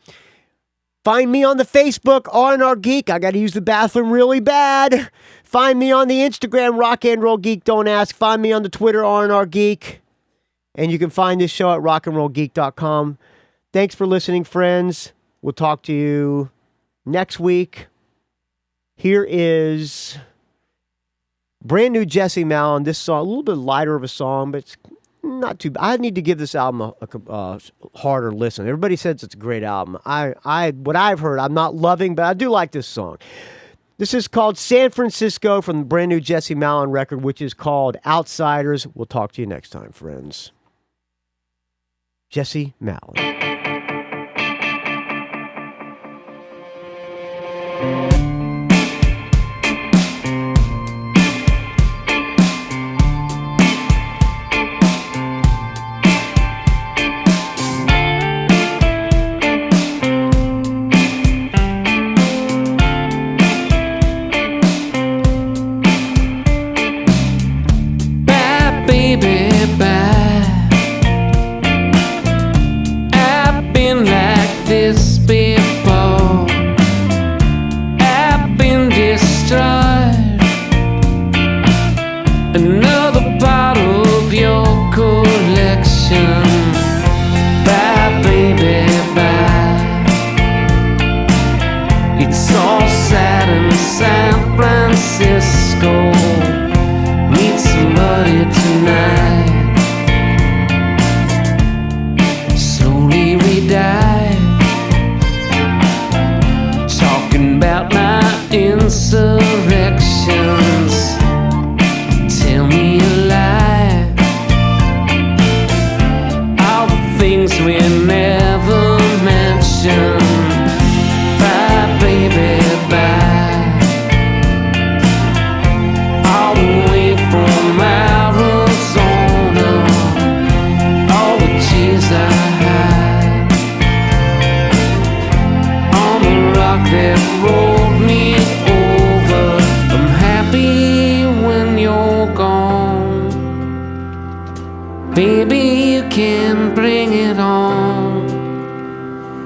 Find me on the Facebook, R&R Geek. I got to use the bathroom really bad. Find me on the Instagram, Rock and Roll Geek. Don't ask. Find me on the Twitter, R&R Geek. And you can find this show at rockandrollgeek.com. Thanks for listening, friends. We'll talk to you next week. Here is brand new Jesse Malin. This song, a little bit lighter of a song, but it's not too bad. I need to give this album a harder listen. Everybody says it's a great album. What I've heard, I'm not loving, but I do like this song. This is called San Francisco from the brand new Jesse Malin record, which is called Outsiders. We'll talk to you next time, friends. Jesse Malin.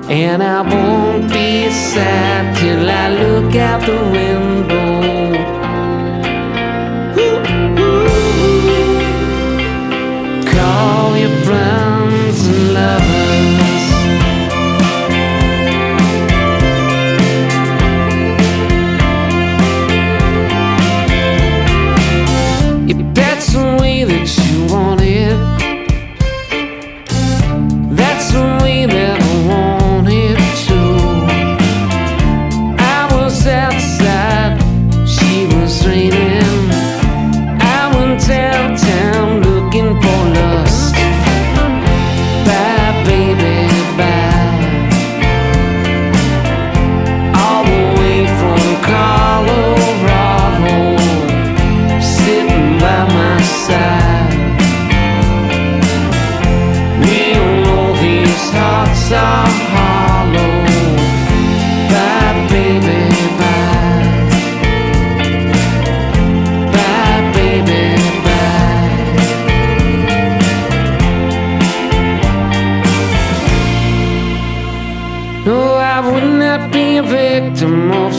And I won't be sad till I look out the window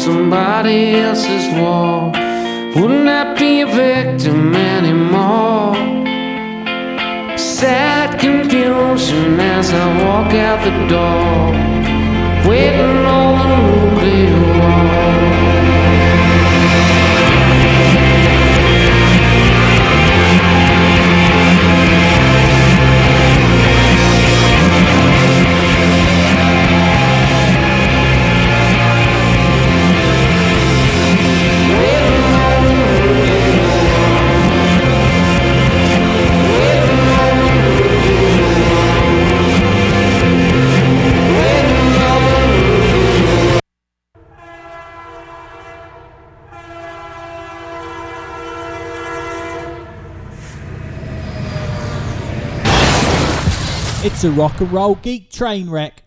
somebody else's wall. Wouldn't that be a victim anymore? Sad confusion as I walk out the door, waiting on the nuclear wall. It's a rock and roll geek train wreck.